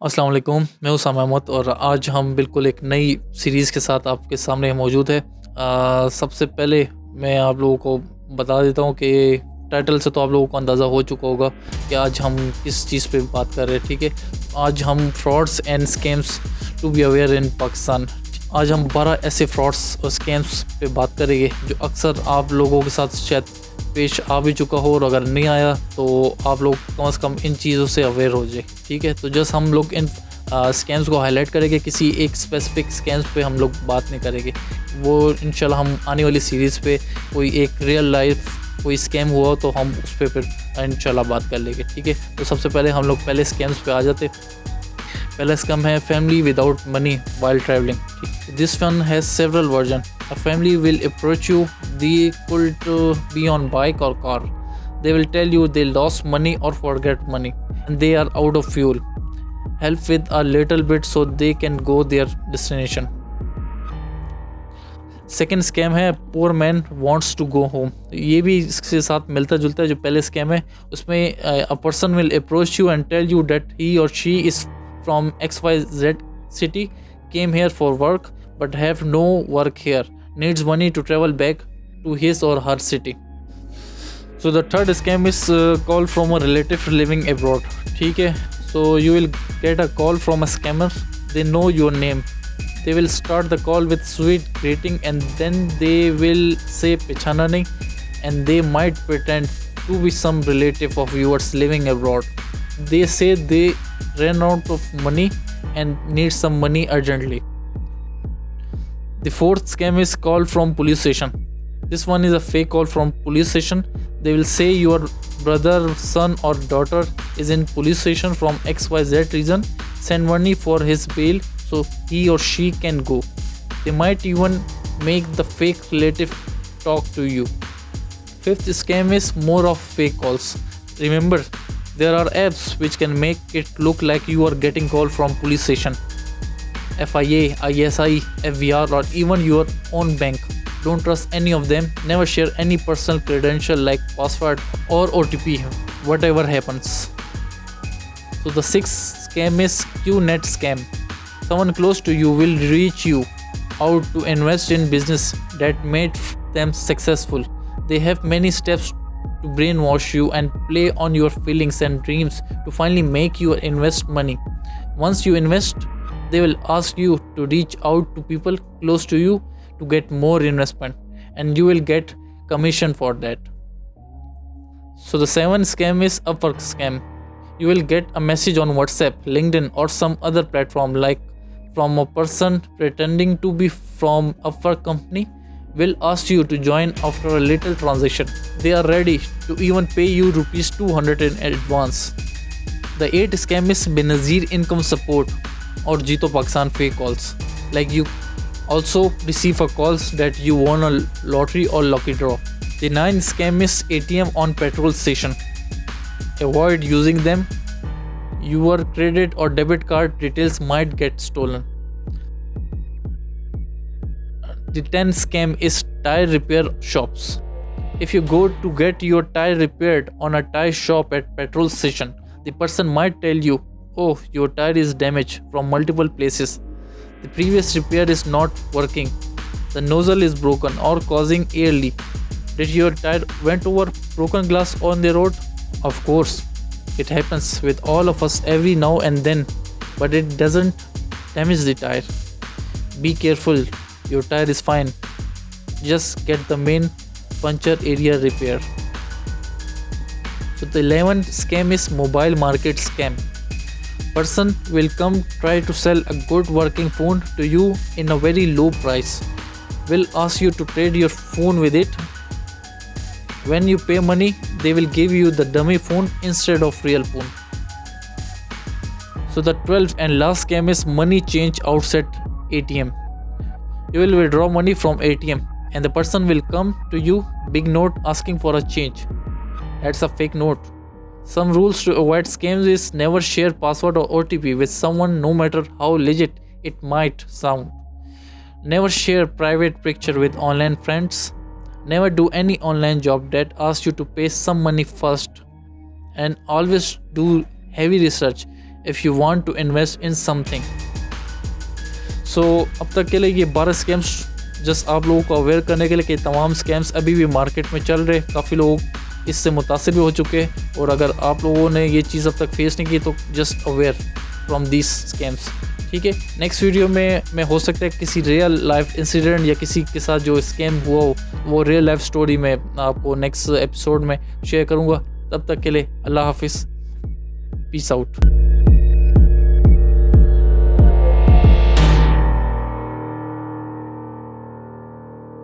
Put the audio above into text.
अस्सलाम वालेकुम, मैं उसामा अहमद और आज हम बिल्कुल एक नई सीरीज़ के साथ आपके सामने मौजूद है। सबसे पहले मैं आप लोगों को बता देता हूँ कि टाइटल से तो आप लोगों को अंदाज़ा हो चुका होगा कि आज हम किस चीज़ पे बात कर रहे हैं। ठीक है, आज हम frauds and scams to be aware in Pakistan. आज हम 12 ऐसे फ्रॉड्स और स्कैम्स पे बात करेंगे जो अक्सर आप लोगों के साथ शायद पेश आ भी चुका हो, और अगर नहीं आया तो आप लोग कम से कम इन चीज़ों से अवेयर हो जाए। ठीक है, तो जस्ट हम लोग इन स्कैम्स को हाईलाइट करेंगे, किसी एक स्पेसिफिक स्कैम्स पे हम लोग बात नहीं करेंगे। वो इंशाल्लाह हम आने वाली सीरीज़ पे कोई एक रियल लाइफ कोई स्कैम हुआ तो हम उस पर फिर इंशाल्लाह बात कर लेंगे। ठीक है, तो सबसे पहले हम लोग पहले स्कैम्स पे आ जाते। पहला स्कैम है family without money while travelling. This one has several version. A family will approach you. They could be on bike or car. They will tell you they lost money or forget money and they are out of fuel. Help with a little bit so they can go their destination. Second scam है poor man wants to go home. ये भी इसके साथ मिलता जुलता है जो पहले स्कैम है। उसमें a person will approach you and tell you that he or she is from XYZ city, came here for work but have no work here, needs money to travel back to his or her city. So the third scam is call from a relative living abroad. ठीक है, so you will get a call from a scammer. They know your name. They will start the call with sweet greeting and then they will say पहचाना नहीं, and they might pretend to be some relative of yours living abroad. They say they ran out of money and need some money urgently. The fourth scam is call from police station. This one is a fake call from police station. They will say your brother, son or daughter is in police station from XYZ region. Send money for his bail so he or she can go. They might even make the fake relative talk to you. Fifth scam is more of fake calls. Remember, there are apps which can make it look like you are getting call from police station, FIA, ISI, FVR or even your own bank. Don't trust any of them. Never share any personal credential like password or OTP, whatever happens. So the sixth scam is QNet scam. Someone close to you will reach you out to invest in business that made them successful. They have many steps to brainwash you and play on your feelings and dreams to finally make you invest money. Once you invest, they will ask you to reach out to people close to you to get more investment, and you will get commission for that. So the seventh scam is Upwork scam. You will get a message on WhatsApp, LinkedIn or some other platform like from a person pretending to be from Upwork company, will ask you to join after a little transaction. They are ready to even pay you rupees 200 in advance. The eighth scam is Benazir income support or Jito Pakistan fake calls. Like you also receive a calls that you won a lottery or lucky draw. The ninth scam is ATM on petrol station. Avoid using them. Your credit or debit card details might get stolen. The 10th scam is tire repair shops. If you go to get your tire repaired on a tire shop at petrol station, the person might tell you, "Oh, your tire is damaged from multiple places. The previous repair is not working. The nozzle is broken or causing air leak. Did your tire went over broken glass on the road?" Of course, it happens with all of us every now and then, but it doesn't damage the tire. Be careful. Your tire is fine. Just get the main puncture area repair. So the 11th scam is mobile market scam. Person will come try to sell a good working phone to you in a very low price. Will ask you to trade your phone with it. When you pay money, they will give you the dummy phone instead of real phone. So the 12th and last scam is money change outside ATM. You will withdraw money from ATM and the person will come to you big note asking for a change. That's a fake note. Some rules to avoid scams is never share password or OTP with someone no matter how legit it might sound. Never share private picture with online friends. Never do any online job that asks you to pay some money first. And always do heavy research if you want to invest in something. So अब तक के लिए ये 12 scams just आप लोगों को aware करने के लिए कि तमाम स्कैम्स अभी भी मार्केट में चल रहे, काफ़ी लोग इससे मुतासिर भी हो चुके हैं। और अगर आप लोगों ने ये चीज़ अब तक फेस नहीं की तो just aware from these scams, ठीक है। नेक्स्ट वीडियो में हो सकता है किसी रियल लाइफ इंसिडेंट या किसी के साथ जो स्कैम हुआ हो वो रियल लाइफ स्टोरी में आपको नेक्स्ट एपिसोड में शेयर करूँगा। तब तक के लिए अल्लाह हाफिज़, पीस आउट।